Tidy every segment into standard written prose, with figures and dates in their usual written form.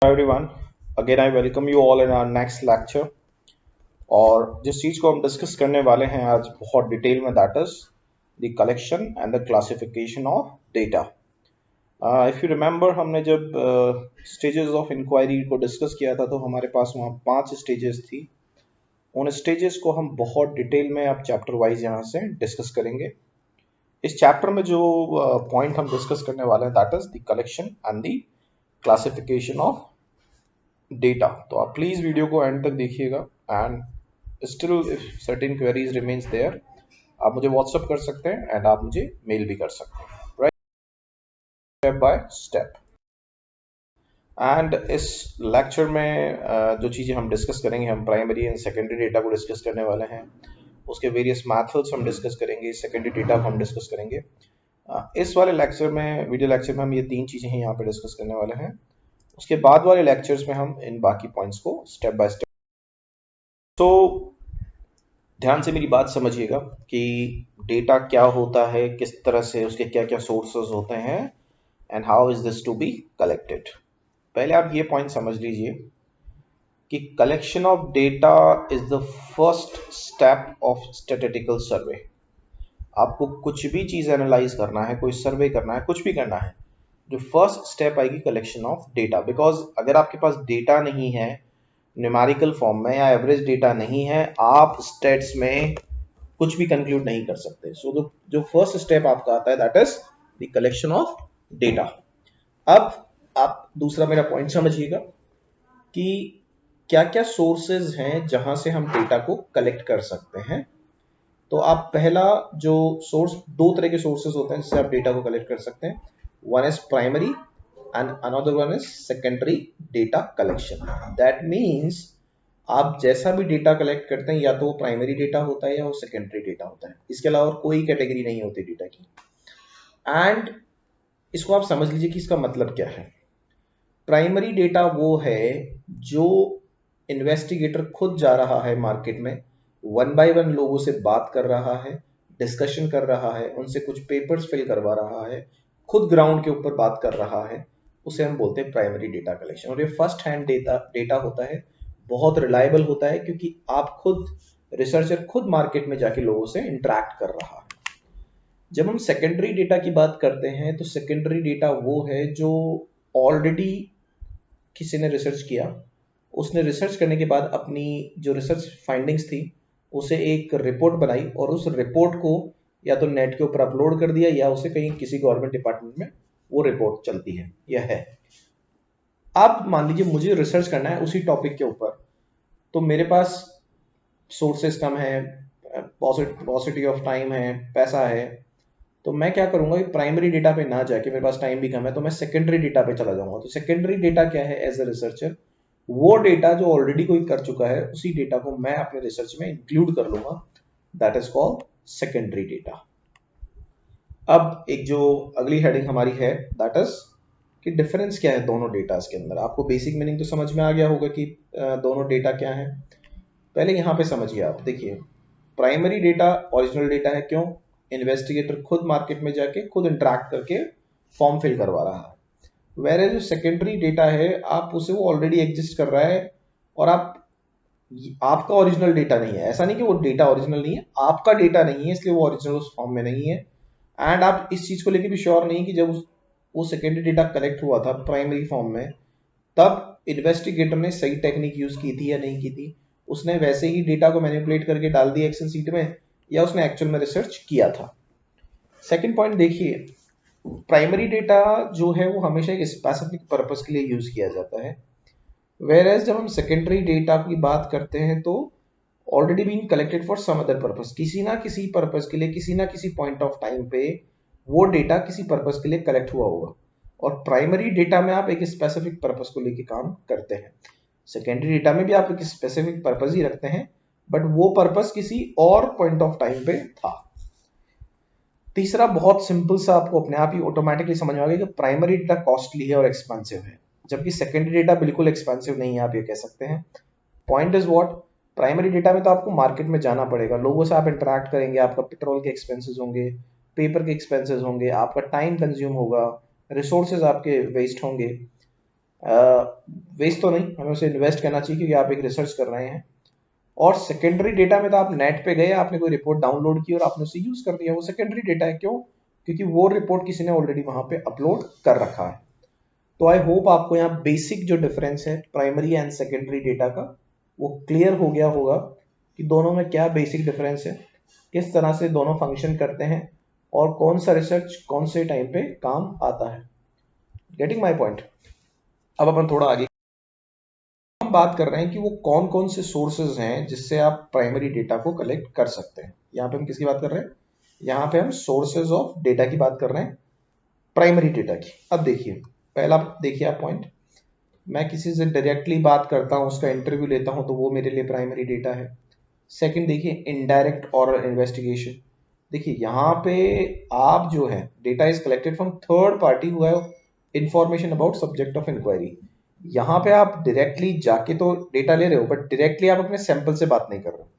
Hi everyone, again I welcome you all in our next lecture। और जिस चीज़ को हम डिस्कस करने वाले हैं आज बहुत डिटेल में, that is the collection and the classification of data. If you remember, हमने जब स्टेजेस ऑफ इंक्वायरी को डिस्कस किया था तो हमारे पास वहाँ 5 स्टेजेस थी। उन स्टेजेस को हम बहुत डिटेल में अब चैप्टर वाइज यहाँ से डिस्कस करेंगे। इस चैप्टर में जो पॉइंट हम डिस्कस करने वाले हैं that is the collection and the classification of data. तो आप प्लीज वीडियो को एंड तक देखिएगा and still if certain queries remains there, आप मुझे व्हाट्सअप कर सकते हैं एंड आप मुझे मेल भी कर सकते हैं, right, step by step. And इस लेक्चर में जो चीज़ें हम डिस्कस करेंगे, हम प्राइमरी एंड सेकेंडरी डेटा को डिस्कस करने वाले हैं। उसके वेरियस मैथड्स हम डिस्कस करेंगे, सेकेंडरी डेटा को हम डिस्कस करेंगे। इस वाले लेक्चर में, वीडियो लेक्चर में, हम ये 3 चीज़ें हैं यहाँ पे डिस्कस करने वाले हैं। उसके बाद वाले लेक्चर्स में हम इन बाकी पॉइंट्स को स्टेप बाय स्टेप। तो ध्यान से मेरी बात समझिएगा कि डेटा क्या होता है, किस तरह से उसके क्या क्या सोर्सेज होते हैं and how is this to be collected. पहले आप ये पॉइंट समझ लीजिए कि collection of data is the first step of statistical survey. आपको कुछ भी चीज एनालाइज करना है, कोई सर्वे करना है, कुछ भी करना है, जो फर्स्ट स्टेप आएगी कलेक्शन ऑफ डेटा। बिकॉज अगर आपके पास डेटा नहीं है न्यूमेरिकल फॉर्म में या एवरेज डेटा नहीं है, आप स्टेट्स में कुछ भी कंक्लूड नहीं कर सकते। सो जो फर्स्ट स्टेप आपका आता है that is the collection of data. अब आप दूसरा मेरा पॉइंट समझिएगा कि क्या क्या सोर्सेज हैं जहां से हम डेटा को कलेक्ट कर सकते हैं। तो आप पहला जो सोर्स, दो तरह के सोर्सेज होते हैं जिससे आप डेटा को कलेक्ट कर सकते हैं। One is primary and another one is secondary data collection। that means आप जैसा भी डेटा कलेक्ट करते हैं या तो वो प्राइमरी डेटा होता है या वो सेकेंडरी डेटा होता है, इसके अलावा कोई कैटेगरी नहीं होती डेटा की। एंड इसको आप समझ लीजिए कि इसका मतलब क्या है। प्राइमरी डेटा वो है जो इन्वेस्टिगेटर खुद जा रहा है मार्केट में, वन बाय वन लोगों से बात कर रहा है, डिस्कशन कर रहा है, उनसे कुछ पेपर्स फिल करवा रहा है, खुद ग्राउंड के ऊपर बात कर रहा है, उसे हम बोलते हैं प्राइमरी डेटा कलेक्शन। और ये फर्स्ट हैंड डेटा होता है, बहुत रिलायबल होता है, क्योंकि आप खुद, रिसर्चर खुद मार्केट में जाके लोगों से इंटरेक्ट कर रहा है। जब हम सेकेंडरी डेटा की बात करते हैं तो सेकेंडरी डेटा वो है जो ऑलरेडी किसी ने रिसर्च किया, उसने रिसर्च करने के बाद अपनी जो रिसर्च फाइंडिंग्स थी उसे एक रिपोर्ट बनाई और उस रिपोर्ट को या तो नेट के ऊपर अपलोड कर दिया या उसे कहीं किसी गवर्नमेंट डिपार्टमेंट में वो रिपोर्ट चलती है। यह है, आप मान लीजिए मुझे रिसर्च करना है उसी टॉपिक के ऊपर, तो मेरे पास सोर्सेस कम है, पॉसिबिलिटी ऑफ टाइम है, पैसा है, तो मैं क्या करूंगा कि प्राइमरी डेटा पे ना जाके, मेरे पास टाइम भी कम है, तो मैं सेकेंडरी डेटा पे चला जाऊंगा। तो सेकेंडरी डेटा क्या है एज ए रिसर्चर? वो डेटा जो ऑलरेडी कोई कर चुका है, उसी डेटा को मैं अपने रिसर्च में इंक्लूड कर लूंगा, that is called secondary data. अब एक जो अगली हेडिंग हमारी है दैट इज कि डिफरेंस क्या है दोनों डेटास के अंदर। आपको बेसिक मीनिंग तो समझ में आ गया होगा कि दोनों डेटा क्या है। पहले यहाँ पे समझिए, आप देखिए, प्राइमरी डेटा ओरिजिनल डेटा है। क्यों? इन्वेस्टिगेटर खुद मार्केट में जाके खुद इंटरेक्ट करके फॉर्म फिल करवा रहा है। वेर जो सेकेंडरी डेटा है, आप उसे, वो ऑलरेडी एग्जिस्ट कर रहा है और आपका ओरिजिनल डेटा नहीं है। ऐसा नहीं कि वो डेटा ओरिजिनल नहीं है, आपका डेटा नहीं है, इसलिए वो ओरिजिनल उस फॉर्म में नहीं है। एंड आप इस चीज को लेके भी श्योर नहीं कि जब वो सेकेंडरी डेटा कलेक्ट हुआ था प्राइमरी फॉर्म में, तब इन्वेस्टिगेटर ने सही टेक्निक यूज की थी या नहीं की थी, उसने वैसे ही डेटा को मैनिपुलेट करके डाल दिया एक्सेल सीट में, या उसने एक्चुअल में रिसर्च किया था। सेकंड पॉइंट देखिए, प्राइमरी डेटा जो है वो हमेशा एक स्पेसिफिक पर्पस के लिए यूज किया जाता है, वेयर एज जब हम सेकेंडरी डेटा की बात करते हैं तो already being collected for some other purpose, किसी ना किसी पर्पस के लिए, किसी ना किसी पॉइंट ऑफ टाइम पे वो डेटा किसी पर्पस के लिए कलेक्ट हुआ होगा। और प्राइमरी डेटा में आप एक स्पेसिफिक पर्पस को लेके काम करते हैं, सेकेंडरी डेटा में भी आप एक स्पेसिफिक पर्पस ही रखते हैं, बट वो पर्पस किसी और पॉइंट ऑफ टाइम पे था। तीसरा, बहुत सिंपल सा, आपको अपने आप ही ऑटोमेटिकली समझ में आ गया कि प्राइमरी डेटा कॉस्टली है और एक्सपेंसिव है, जबकि सेकेंडरी डेटा बिल्कुल एक्सपेंसिव नहीं है, आप ये कह सकते हैं। Point is what, primary data में तो आपको मार्केट में जाना पड़ेगा, लोगों से आप इंटरेक्ट करेंगे, आपका पेट्रोल के एक्सपेंसेस होंगे, पेपर के एक्सपेंसेस होंगे, आपका टाइम कंज्यूम होगा, रिसोर्सेज आपके वेस्ट होंगे। वेस्ट तो नहीं, हमें उसे इन्वेस्ट करना चाहिए क्योंकि आप एक रिसर्च कर रहे हैं। और सेकेंडरी डेटा में तो आप नेट पे गए, आपने कोई रिपोर्ट डाउनलोड की और आपने उसे यूज कर दिया, वो सेकेंडरी डेटा है। क्यों? क्योंकि वो रिपोर्ट किसी ने ऑलरेडी वहां पे अपलोड कर रखा है। तो आई होप आपको यहाँ बेसिक जो डिफरेंस है प्राइमरी एंड सेकेंडरी डेटा का वो क्लियर हो गया होगा कि दोनों में क्या बेसिक डिफरेंस है, किस तरह से दोनों फंक्शन करते हैं और कौन सा रिसर्च कौन से टाइम पे काम आता है। Getting my point? अब अपन थोड़ा आगे हम बात कर रहे हैं कि वो कौन कौन से सोर्सेज हैं जिससे आप प्राइमरी डेटा को कलेक्ट कर सकते हैं। यहाँ पे हम किसकी बात कर रहे हैं? यहाँ पे हम सोर्सेज ऑफ डेटा की बात कर रहे हैं, प्राइमरी डेटा की। अब देखिए, पहला देखिए आप पॉइंट, मैं किसी से डायरेक्टली बात करता हूँ, उसका इंटरव्यू लेता हूँ, तो वो मेरे लिए प्राइमरी डेटा है। सेकंड देखिए, इनडायरेक्ट ऑरल इन्वेस्टिगेशन। देखिए यहाँ पे आप जो है data is collected from third party who have information about subject of inquiry. यहाँ पे आप डायरेक्टली जाके तो डेटा ले रहे हो, बट डायरेक्टली आप अपने सैंपल से बात नहीं कर रहे हो।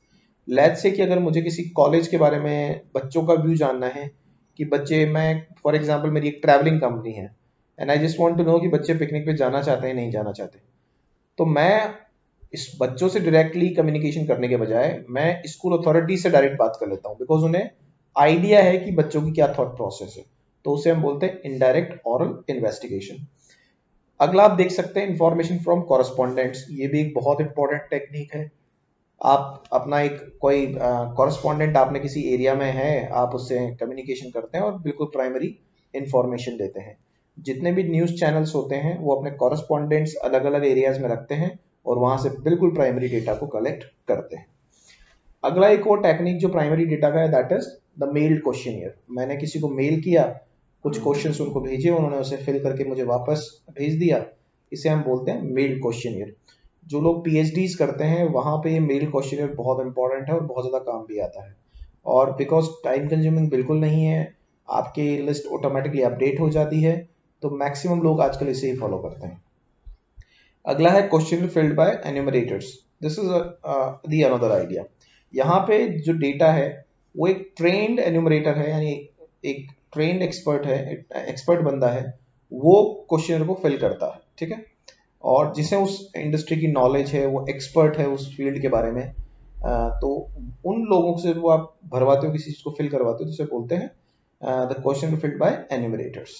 लेट्स से कि अगर मुझे किसी कॉलेज के बारे में बच्चों का व्यू जानना है कि बच्चे, मैं फॉर एग्जांपल मेरी एक ट्रैवलिंग कंपनी है and I just want to know कि बच्चे पिकनिक पे जाना चाहते हैं नहीं जाना चाहते, तो मैं इस बच्चों से डायरेक्टली कम्युनिकेशन करने के बजाय मैं स्कूल अथॉरिटी से डायरेक्ट बात कर लेता हूँ, बिकॉज उन्हें आइडिया है कि बच्चों की क्या थॉट प्रोसेस है। तो उसे हम बोलते हैं इनडायरेक्ट ऑरल इन्वेस्टिगेशन। अगला आप देख सकते हैं इंफॉर्मेशन फ्रॉम कॉरेस्पॉन्डेंट्स। ये भी एक बहुत इंपॉर्टेंट टेक्निक है। आप अपना एक कोई कॉरेस्पॉन्डेंट आपने किसी एरिया में है, आप उससे कम्युनिकेशन करते हैं और बिल्कुल प्राइमरी इंफॉर्मेशन देते हैं। जितने भी न्यूज़ चैनल्स होते हैं वो अपने कॉरेस्पॉन्डेंट्स अलग अलग एरियाज में रखते हैं और वहां से बिल्कुल प्राइमरी डेटा को कलेक्ट करते हैं। अगला एक और टेक्निक जो प्राइमरी डेटा का है, that is the meld questionnaire. मैंने किसी को मेल किया, कुछ क्वेश्चंस उनको भेजे, उन्होंने उसे फिल करके मुझे वापस भेज दिया, इसे हम बोलते हैं मेल्ड क्वेश्चनियर। जो लोग पीएचडीज करते हैं वहां पे ये मेल क्वेश्चनियर बहुत इंपॉर्टेंट है और बहुत ज़्यादा काम भी आता है। और बिकॉज टाइम कंज्यूमिंग बिल्कुल नहीं है, आपकी लिस्ट ऑटोमेटिकली अपडेट हो जाती है, तो मैक्सिमम लोग आजकल इसे ही फॉलो करते हैं। अगला है question filled by enumerators. This is the another idea. यहाँ पे जो डेटा है वो एक ट्रेंड एन्यूमरेटर है, यानी एक ट्रेंड एक्सपर्ट है, एक्सपर्ट बंदा है, वो क्वेश्चनर को फिल करता है, ठीक है। और जिसे उस इंडस्ट्री की नॉलेज है, वो एक्सपर्ट है उस फील्ड के बारे में, तो उन लोगों से वो आप भरवाते हो, किसी चीज को फिल करवाते हो, जिसे बोलते हैं the question filled by enumerators.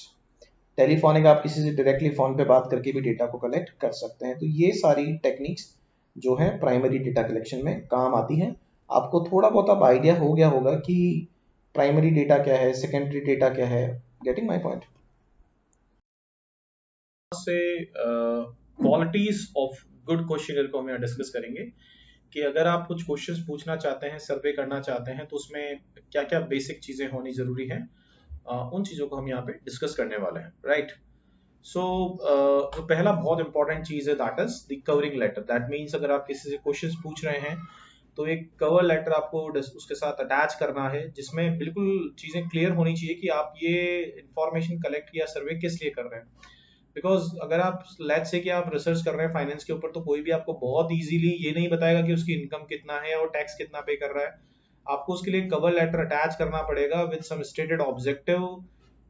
Telephonic, आप किसी से डायरेक्टली फोन पे बात करके भी डेटा को कलेक्ट कर सकते हैं। तो ये सारी टेक्निक्स जो है प्राइमरी डेटा कलेक्शन में काम आती हैं। आपको थोड़ा बहुत अब आइडिया हो गया होगा कि प्राइमरी डेटा क्या है, सेकेंडरी डेटा क्या है। Getting my point? से क्वालिटीज ऑफ गुड क्वेश्चनर को हम यहाँ डिस्कस करेंगे कि अगर आप कुछ क्वेश्चंस पूछना चाहते हैं, सर्वे करना चाहते हैं, तो उसमें क्या क्या बेसिक चीजें होनी जरूरी हैं, उन चीजों को हम यहाँ पे डिस्कस करने वाले हैं, राइट। सो जो पहला बहुत इंपॉर्टेंट चीज है that is the covering letter. That means अगर आप किसी से क्वेश्चंस पूछ रहे हैं तो एक कवर लेटर आपको उसके साथ अटैच करना है, जिसमें बिल्कुल चीजें क्लियर होनी चाहिए कि आप ये इंफॉर्मेशन कलेक्ट या सर्वे किस लिए कर रहे हैं। बिकॉज अगर आप लेट्स से कि आप रिसर्च कर रहे हैं फाइनेंस के ऊपर, तो कोई भी आपको बहुत इजीली ये नहीं बताएगा कि उसकी इनकम कितना है और टैक्स कितना पे कर रहा है। आपको उसके लिए कवर लेटर अटैच करना पड़ेगा विद सम स्टेटेड ऑब्जेक्टिव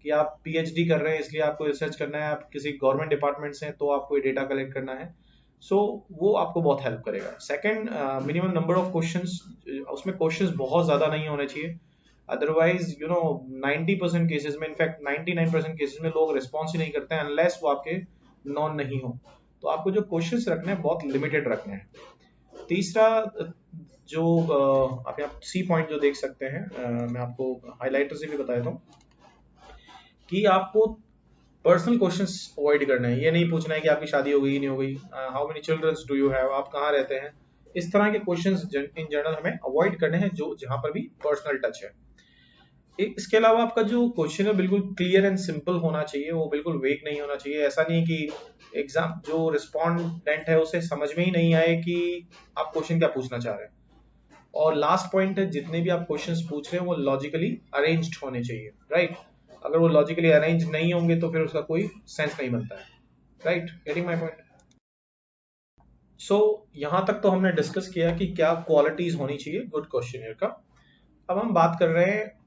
कि आप पीएचडी कर रहे हैं इसलिए आपको रिसर्च करना है, आप किसी गवर्नमेंट डिपार्टमेंट से हैं तो आपको ये डेटा कलेक्ट करना है। सो वो आपको बहुत हेल्प करेगा। Second, minimum number of questions. उसमें क्वेश्चंस बहुत ज्यादा नहीं होने चाहिए, अदरवाइज 90% केसेस में, इनफैक्ट 99% केसेस में लोग रिस्पॉन्स ही नहीं करते हैं अनलेस वो आपके नॉन नहीं हो। तो आपको जो क्वेश्चंस रखने हैं बहुत लिमिटेड रखने हैं। तीसरा, जो आप यहाँ सी पॉइंट जो देख सकते हैं, मैं आपको हाईलाइटर से भी बता देता हूँ कि आपको पर्सनल क्वेश्चंस अवॉइड करना है। ये नहीं पूछना है कि आपकी शादी हो गई नहीं हो गई, how many childrens do you have, आप कहाँ रहते हैं। इस तरह के क्वेश्चंस इन जनरल हमें अवॉइड करने हैं जो जहां पर भी पर्सनल टच है। इसके अलावा आपका जो क्वेश्चन है बिल्कुल क्लियर एंड सिंपल होना चाहिए, वो बिल्कुल वेग नहीं होना चाहिए। ऐसा नहीं कि एग्जाम जो रिस्पॉन्डेंट है उसे समझ में ही नहीं आए कि आप क्वेश्चन क्या पूछना चाह रहे हैं। और लास्ट पॉइंट है, जितने भी आप क्वेश्चंस पूछ रहे हैं वो लॉजिकली अरेंज्ड होने चाहिए, राइट। अगर वो लॉजिकली अरेंज नहीं होंगे तो फिर उसका कोई सेंस नहीं बनता है, right. Getting my point? So यहां तक तो हमने डिस्कस किया कि क्या क्वालिटीज होनी चाहिए गुड क्वेश्चनियर का। अब हम बात कर रहे हैं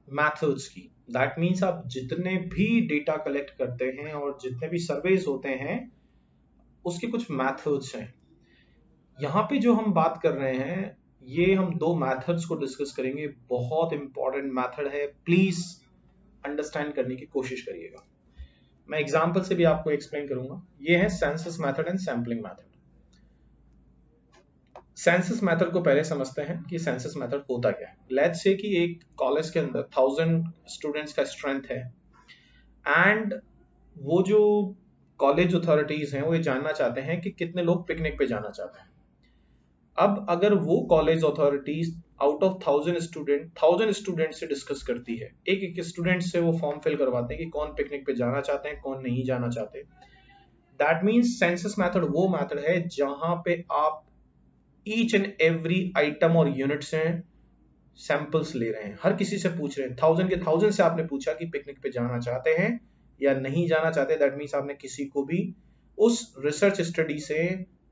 मैथड्स की। दैट मीन्स आप जितने भी डेटा कलेक्ट करते हैं और जितने भी सर्वेज होते हैं, उसके कुछ मैथड्स हैं। यहाँ पे जो हम बात कर रहे हैं, ये हम दो मैथड्स को डिस्कस करेंगे। बहुत इंपॉर्टेंट मैथड है, प्लीज अंडरस्टैंड करने की कोशिश करिएगा। मैं एग्जांपल से भी आपको एक्सप्लेन करूंगा। ये है census method and sampling method. Census method को पहले समझते हैं कि सेंसस मेथड होता क्या है। लेट्स से कि एक कॉलेज के अंदर 1000 स्टूडेंट्स का स्ट्रेंथ है एंड वो जो कॉलेज अथॉरिटीज हैं वो ये जानना चाहते हैं कि कितने लोग पिकनिक पे जाना चाहते हैं। अब अगर वो college authorities out of 1000 student से डिस्कस करती है, एक एक स्टूडेंट से वो फॉर्म फिल करवाते हैं कि कौन पिकनिक पे जाना चाहते हैं, कौन नहीं जाना चाहते। दैट मीन्स सेंसस मेथड वो मेथड है जहां पे आप ईच एंड एवरी आइटम और यूनिट से सैंपल्स ले रहे हैं, हर किसी से पूछ रहे हैं। 1000 से आपने पूछा कि पिकनिक पे जाना चाहते हैं या नहीं जाना चाहते। दैट मीन्स आपने किसी को भी उस रिसर्च स्टडी से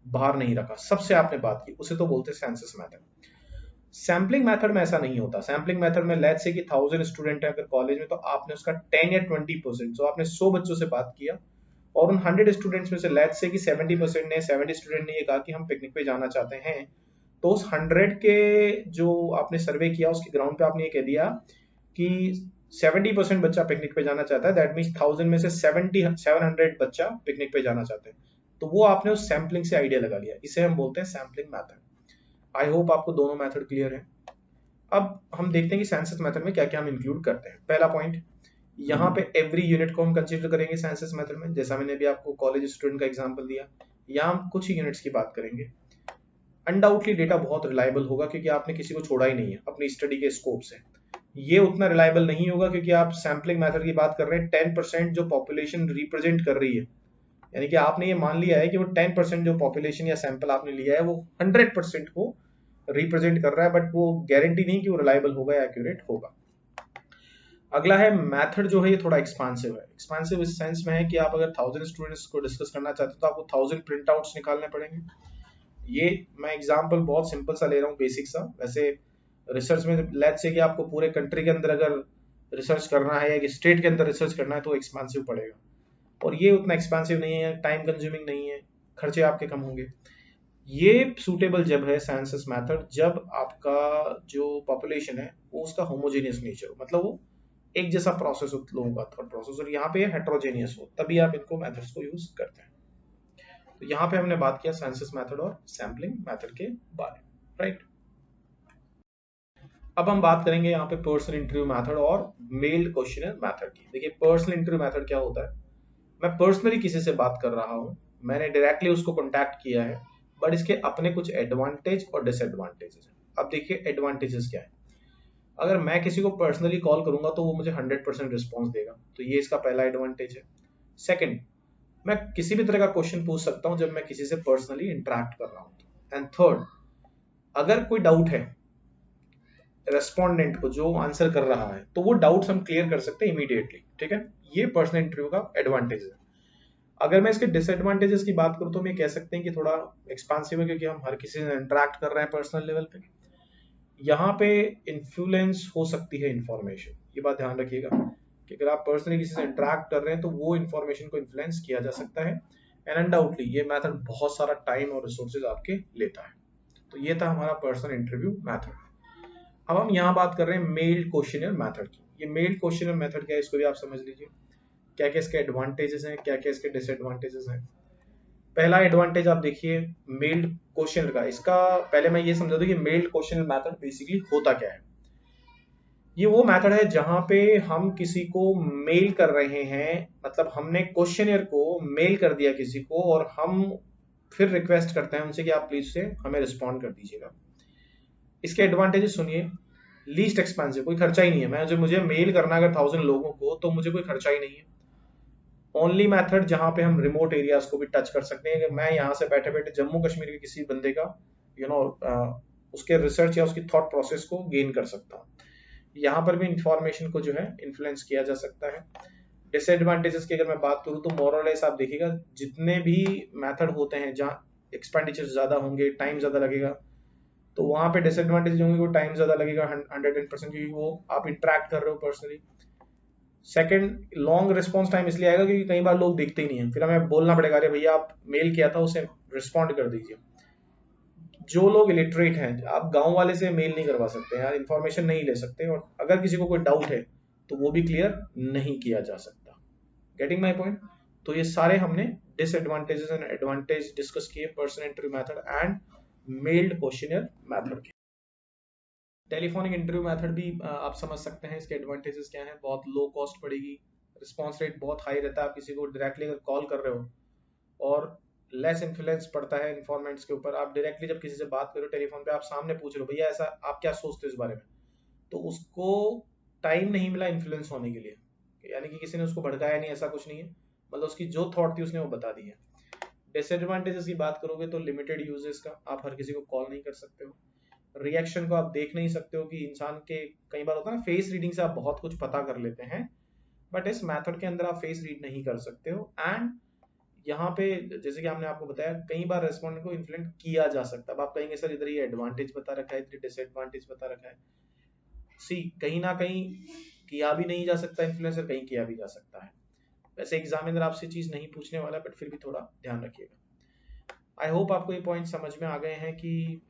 बाहर नहीं रखा, सबसे आपने बात की, उसे तो बोलते हैं सेंसस मेथड। सैम्पलिंग मेथड में ऐसा नहीं होता। सैम्पलिंग मेथड में लेट्स से कि 1000 स्टूडेंट है अगर कॉलेज में, तो आपने उसका 10 या 20%, तो आपने 100 बच्चों से बात किया और उन 100 स्टूडेंट्स में से लेट्स से कि 70% ने 70 स्टूडेंट ने ये कहा कि हम पिकनिक पे जाना चाहते हैं। तो उस 100 के जो आपने सर्वे किया उसके ग्राउंड पे आपने ये कह दिया कि 70% बच्चा पिकनिक पे जाना चाहता है। दैट मीन्स 1000 में से 700 बच्चा पिकनिक पे जाना चाहते हैं। तो वो आपने उस सैम्पलिंग से आइडिया लगा लिया। इसे हम बोलते हैं सैम्पलिंग मेथड। आई होप आपको दोनों मेथड क्लियर है। अब हम देखते हैं कि सेंसस मेथड में क्या क्या हम इंक्लूड करते हैं। पहला पॉइंट, यहाँ पे एवरी यूनिट को हम कंसीडर करेंगे सेंसस मेथड में। जैसा मैंने भी आपको कॉलेज स्टूडेंट का एग्जांपल दिया, यहाँ हम कुछ ही यूनिट्स की बात करेंगे। अनडाउटली डेटा बहुत रिलायबल होगा क्योंकि आपने किसी को छोड़ा ही नहीं है अपनी स्टडी के स्कोप से। ये उतना रिलायबल नहीं होगा क्योंकि आप सैम्पलिंग मेथड की बात कर रहे हैं। 10% जो पॉपुलेशन रिप्रेजेंट कर रही है, यानी कि आपने ये मान लिया है कि वो 10% जो पॉपुलेशन या सैंपल आपने लिया है वो 100% को रिप्रेजेंट कर रहा है, बट वो गारंटी नहीं कि वो रिलायबल होगा या एक्यूरेट होगा। अगला है मेथड जो है ये थोड़ा एक्सपांसिव है। एक्सपांसिव इस सेंस में है कि आप अगर 1000 स्टूडेंट्स को डिस्कस करना चाहते हो तो आपको 1000 प्रिंट आउट्स निकालने पड़ेंगे। ये मैं एग्जांपल बहुत सिंपल सा ले रहा हूँ, बेसिक सा। वैसे रिसर्च में लेट्स से कि आपको पूरे कंट्री के अंदर अगर रिसर्च करना है या स्टेट के अंदर रिसर्च करना है तो एक्सपांसिव पड़ेगा, और ये उतना एक्सपेंसिव नहीं है, टाइम कंज्यूमिंग नहीं है, खर्चे आपके कम होंगे। ये सूटेबल जब है सेंसस मेथड जब आपका जो पॉपुलेशन है वो उसका होमोजेनियस नेचर हो, मतलब वो एक जैसा प्रोसेस हो लोगों का थॉट प्रोसेस, और यहाँ पे हेट्रोजेनियस हो, तभी आप इनको मेथड्स को यूज करते हैं। तो यहाँ पे हमने बात किया सेंसस मेथड और सैम्पलिंग मेथड के बारे में, राइट। अब हम बात करेंगे यहाँ पे पर्सनल इंटरव्यू मेथड और मेल क्वेश्चनर मेथड की। देखिए पर्सनल इंटरव्यू मेथड क्या होता है। मैं पर्सनली किसी से बात कर रहा हूँ, मैंने डायरेक्टली उसको कॉन्टैक्ट किया है, बट इसके अपने कुछ एडवांटेज और डिसएडवांटेजेस हैं। अब देखिए एडवांटेजेस क्या है। अगर मैं किसी को पर्सनली कॉल करूंगा तो वो मुझे 100% रिस्पॉन्स देगा, तो ये इसका पहला एडवांटेज है। सेकंड, मैं किसी भी तरह का क्वेश्चन पूछ सकता हूं जब मैं किसी से पर्सनली इंटरेक्ट कर रहा हूं। एंड थर्ड, अगर कोई डाउट है रेस्पोंडेंट को जो आंसर कर रहा है तो वो डाउट्स हम क्लियर कर सकते हैं इमीडिएटली, ठीक है। ये पर्सनल इंटरव्यू का एडवांटेज है। अगर मैं इसके डिसएडवांटेजेस की बात करूं तो हम ये कह सकते हैं कि थोड़ा एक्सपांसिव है क्योंकि हम हर किसी से इंटरेक्ट कर रहे हैं पर्सनल लेवल पे। यहाँ पे इन्फ्लुएंस हो सकती है इंफॉर्मेशन, ये बात ध्यान रखिएगा कि अगर आप पर्सनली किसी से इंटरेक्ट कर रहे हैं तो वो इंफॉर्मेशन को इन्फ्लुएंस किया जा सकता है। एंड अनडाउटली ये मेथड बहुत सारा टाइम और रिसोर्सेज आपके लेता है। तो ये था हमारा पर्सनल इंटरव्यू मेथड। अब हम यहाँ बात कर रहे हैं मेल क्वेश्चनर मेथड की। ये मेल क्वेश्चनर मेथड क्या है इसको भी आप समझ लीजिए, क्या क्या इसके एडवांटेजेस हैं, क्या क्या इसके डिसएडवांटेजेस हैं। पहला एडवांटेज आप देखिए मेल्ड क्वेश्चन का। इसका पहले मैं ये समझा दूं कि मेल्ड क्वेश्चन मेथड बेसिकली होता क्या है। ये वो मेथड है जहां पे हम किसी को मेल कर रहे हैं, मतलब हमने क्वेश्चनियर को मेल कर दिया किसी को और हम फिर रिक्वेस्ट करते हैं उनसे कि आप प्लीज से हमें रिस्पॉन्ड कर दीजिएगा। इसके एडवांटेजेस सुनिए। लीस्ट एक्सपेंसिव, कोई खर्चा ही नहीं है। मैं जो मुझे मेल करना अगर 1000 लोगों को तो मुझे कोई खर्चा ही नहीं है। ओनली मेथड जहां पे हम रिमोट एरियाज को भी टच कर सकते हैं। मैं यहाँ से बैठे बैठे जम्मू कश्मीर के किसी बंदे का उसके रिसर्च या उसकी थॉट प्रोसेस को गेन कर सकता हूँ। यहाँ पर भी इंफॉर्मेशन को जो है इन्फ्लुएंस किया जा सकता है। डिसएडवांटेजेस की अगर मैं बात करूँ तो मोरलेस आप देखिएगा जितने भी मेथड होते हैं जहाँ एक्सपेंडिचर ज्यादा होंगे, टाइम ज्यादा लगेगा, तो वहां पे डिसएडवांटेज होंगे, वो टाइम ज्यादा लगेगा 100% क्योंकि वो आप इंटरेक्ट कर रहे हो personally. Second, long response time इसलिए आएगा क्योंकि कई बार लोग देखते ही नहीं है, फिर हमें बोलना पड़ेगा अरे भैया आप मेल किया था उसे रिस्पॉन्ड कर दीजिए। जो लोग इलिटरेट हैं, आप गांव वाले से मेल नहीं करवा सकते यार, इन्फॉर्मेशन नहीं ले सकते, और अगर किसी को कोई डाउट है तो वो भी क्लियर नहीं किया जा सकता। Getting my point? तो ये सारे हमने डिसएडवांटेजेस एंड एडवांटेज डिस्कस किए person interview method and meld questionnaire method के। टेलीफोनिक इंटरव्यू मेथड भी आप समझ सकते हैं, इसके एडवांटेजेस क्या हैं। बहुत लो कॉस्ट पड़ेगी, रिस्पॉन्स रेट बहुत हाई रहता है, आप किसी को डायरेक्टली अगर कॉल कर रहे हो, और लेस इन्फ्लुएंस पड़ता है इन्फॉर्मेंट्स के ऊपर। आप डायरेक्टली जब किसी से बात करो टेलीफोन पे, आप सामने पूछ रहे हो भैया ऐसा आप क्या सोचते हो इस बारे में, तो उसको टाइम नहीं मिला इन्फ्लुएंस होने के लिए, यानी कि किसी ने उसको भड़काया नहीं, ऐसा कुछ नहीं है, मतलब उसकी जो थॉट थी उसने वो बता दी है। डिसएडवांटेजेस की बात करोगे तो लिमिटेड यूजेस का, आप हर किसी को कॉल नहीं कर सकते हो, रिएक्शन को आप देख नहीं सकते हो कि इंसान के, कई बार होता है ना फेस रीडिंग से आप बहुत कुछ पता कर लेते हैं, बट इस मेथड के अंदर आप फेस रीड नहीं कर सकते हो। एंड यहाँ पे जैसे कि हमने आपको बताया, कई बार रेस्पोंडेंट को इन्फ्लुएंस किया जा सकता है। अब आप कहेंगे सर इधर ये एडवांटेज बता रखा है, इधर डिसएडवांटेज बता रखा है। सी, कहीं ना कहीं किया भी नहीं जा सकता इन्फ्लुएंसर, कहीं किया भी जा सकता है। वैसे एग्जामिनर आपसे चीज नहीं पूछने वाला, बट फिर भी थोड़ा ध्यान रखिएगा। आई होप आपको ये पॉइंट समझ में आ गए हैं कि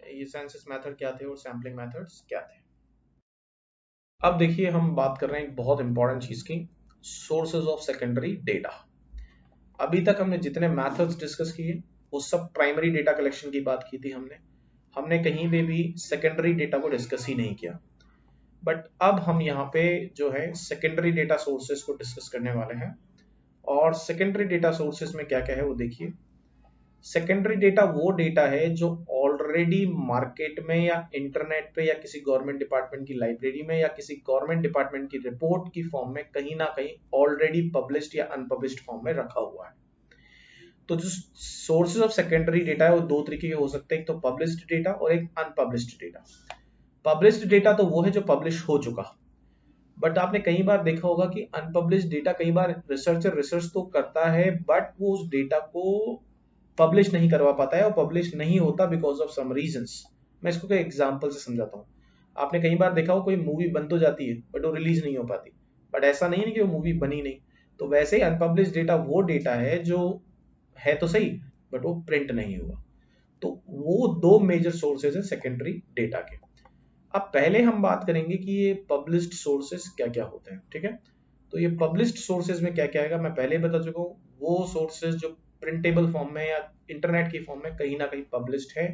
ये सेंसस मेथड क्या थे और सैम्पलिंग मेथड्स क्या थे। अब देखिए हम बात कर रहे हैं एक बहुत इंपॉर्टेंट चीज की, सोर्सेज ऑफ सेकेंडरी डेटा। अभी तक हमने जितने मेथड्स डिस्कस किए वो सब प्राइमरी डेटा कलेक्शन की बात की थी हमने कहीं पे भी सेकेंडरी डेटा को डिस्कस ही नहीं किया। बट अब हम यहाँ पे जो है सेकेंडरी डेटा सोर्सेज को डिस्कस करने वाले हैं। और सेकेंडरी डेटा सोर्सेज में क्या क्या है वो देखिए। सेकेंडरी डेटा वो डेटा है जो ऑलरेडी मार्केट में या इंटरनेट पे या किसी गवर्नमेंट डिपार्टमेंट की लाइब्रेरी में या किसी गवर्नमेंट डिपार्टमेंट की रिपोर्ट की फॉर्म में कहीं ना कहीं ऑलरेडी पब्लिश्ड या अनपब्लिश्ड फॉर्म में रखा हुआ है। तो जो सोर्सेज ऑफ सेकेंडरी डेटा है वो दो तरीके के हो सकते हैं, एक तो पब्लिश्ड डेटा और एक अनपब्लिश्ड डेटा। पब्लिश्ड डेटा तो वो है जो पब्लिश हो चुका, बट आपने कई बार देखा होगा कि अनपब्लिश्ड डेटा, कई बार रिसर्चर रिसर्च तो करता है बट वो उस डेटा को पब्लिश नहीं करवा पाता है, और पब्लिश नहीं होता बिकॉज ऑफ सम रीजंस। मैं इसको कोई एग्जांपल से समझाता हूँ। आपने कई बार देखा हो कोई मूवी बन तो जाती है बट वो रिलीज नहीं हो पाती, बट ऐसा नहीं है कि वो मूवी बनी नहीं। तो वैसे ही अनपब्लिश्ड डेटा वो डेटा है जो है तो सही बट वो प्रिंट नहीं हुआ। तो वो दो मेजर सोर्सेज है सेकेंडरी डेटा के। अब पहले हम बात करेंगे कि ये पब्लिश्ड सोर्सेज क्या क्या होते हैं, ठीक है। तो ये पब्लिश्ड सोर्सेज में क्या क्या आएगा, मैं पहले बता चुका हूँ। वो सोर्सेज जो प्रिंटेबल फॉर्म में या इंटरनेट की फॉर्म में कहीं ना कहीं पब्लिश्ड है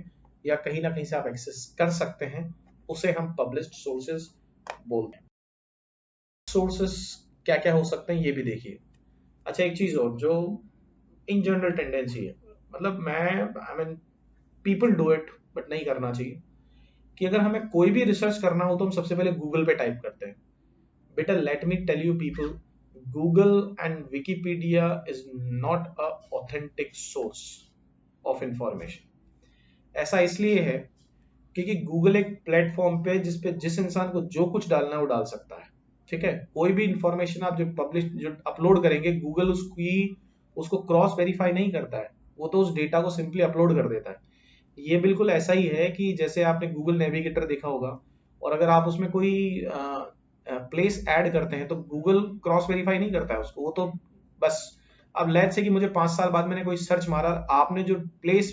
या कहीं ना कहीं से आप एक्सेस कर सकते हैं, उसे हम पब्लिश्ड सोर्सेज बोलते हैं। सोर्सेज क्या क्या हो सकते हैं ये भी देखिए। अच्छा, एक चीज और जो इन जनरल टेंडेंसी है, मतलब मैं I mean people do it but नहीं करना चाहिए, कि अगर हमें कोई भी रिसर्च करना हो तो हम सबसे पहले गूगल पे टाइप करते हैं। बेटा let me tell you people, Google and Wikipedia is not a authentic source of information. ऐसा इसलिए है क्योंकि गूगल एक प्लेटफॉर्म पे जिसपे जिस इंसान को जो कुछ डालना है वो डाल सकता है, ठीक है। कोई भी इंफॉर्मेशन आप जो अपलोड करेंगे, गूगल उसको क्रॉस वेरीफाई नहीं करता है, वो तो उस डेटा को सिंपली अपलोड कर देता है। ये बिल्कुल ऐसा ही है कि जैसे आपने गूगल नेविगेटर देखा होगा, और अगर आप उसमें कोई प्लेस ऐड करते हैं तो गूगल क्रॉस वेरीफाई नहीं करता है उसको, वो तो बस, अब लेट्स से कि मुझे 5 साल बाद मैंने कोई सर्च मारा, आपने जो प्लेस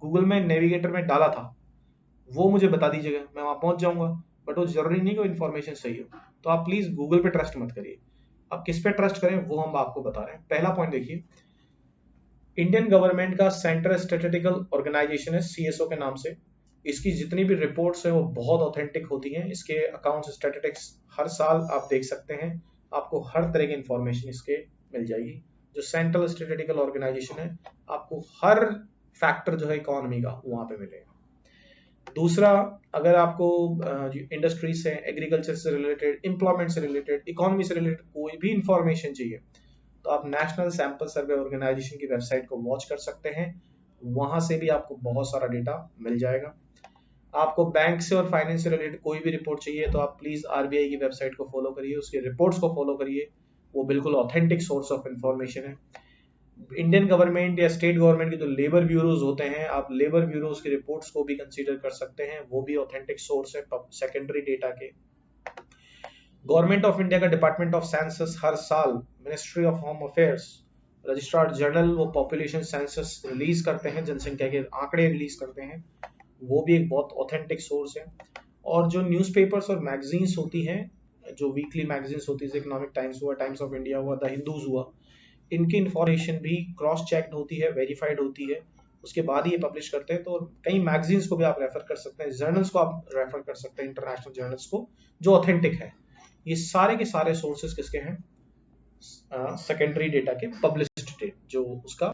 गूगल में नेविगेटर में डाला था वो मुझे बता दीजिएगा, मैं वहां पहुंच जाऊंगा, बट वो जरूरी नहीं कि वो इन्फॉर्मेशन सही हो। तो आप प्लीज गूगल पे ट्रस्ट मत करिए। अब किस पे ट्रस्ट करें वो हम आपको बता रहे हैं। पहला पॉइंट देखिए, इंडियन गवर्नमेंट का सेंट्रल स्टैटिस्टिकल ऑर्गेनाइजेशन है, सीएसओ के नाम से। इसकी जितनी भी रिपोर्ट्स है वो बहुत ऑथेंटिक होती हैं। इसके अकाउंट्स स्टैटिस्टिक्स हर साल आप देख सकते हैं, आपको हर तरह की इंफॉर्मेशन इसके मिल जाएगी। जो सेंट्रल स्टैटिस्टिकल ऑर्गेनाइजेशन है, आपको हर फैक्टर जो है इकोनॉमी का वहां पे मिलेगा। दूसरा, अगर आपको इंडस्ट्री से, एग्रीकल्चर से रिलेटेड, एम्प्लॉयमेंट से रिलेटेड, इकोनॉमी से रिलेटेड कोई भी इंफॉर्मेशन चाहिए तो आप नेशनल सैंपल सर्वे ऑर्गेनाइजेशन की वेबसाइट को वॉच कर सकते हैं, वहां से भी आपको बहुत सारा डेटा मिल जाएगा। आपको बैंक से और फाइनेंस से रिलेटेड कोई भी रिपोर्ट चाहिए तो आप प्लीज आरबीआई की वेबसाइट को फॉलो करिए, उसके रिपोर्ट्स को फॉलो करिए, वो बिल्कुल ऑथेंटिक सोर्स ऑफ इंफॉर्मेशन है। इंडियन गवर्नमेंट या स्टेट गवर्नमेंट के जो लेबर ब्यूरोज होते हैं, आप लेबर ब्यूरोज की रिपोर्ट्स को भी कंसीडर कर सकते हैं, वो भी ऑथेंटिक सोर्स है सेकेंडरी डेटा के। गवर्नमेंट ऑफ इंडिया का डिपार्टमेंट ऑफ सेंसस हर साल ministry of home affairs registrar general वो पॉपुलेशन सेंसस रिलीज करते हैं, जनसंख्या के आंकड़े रिलीज करते हैं, वो भी एक बहुत ऑथेंटिक सोर्स है। और जो न्यूज़पेपर्स और मैगजीन्स होती हैं, जो वीकली मैगजीन्स होती है, इकोनॉमिक टाइम्स हुआ, टाइम्स ऑफ इंडिया हुआ, द हिंदूज हुआ, इनकी इंफॉर्मेशन भी क्रॉस चेक्ड होती है, वेरीफाइड होती है, उसके बाद ही ये पब्लिश करते हैं। तो कई मैगजीन्स को भी आप रेफर कर सकते हैं, जर्नल्स को आप रेफर कर सकते हैं, इंटरनेशनल जर्नल्स को जो ऑथेंटिक है। ये सारे के सारे सोर्सेज किसके हैं? सेकेंडरी डेटा के, पब्लिश्ड डेट जो उसका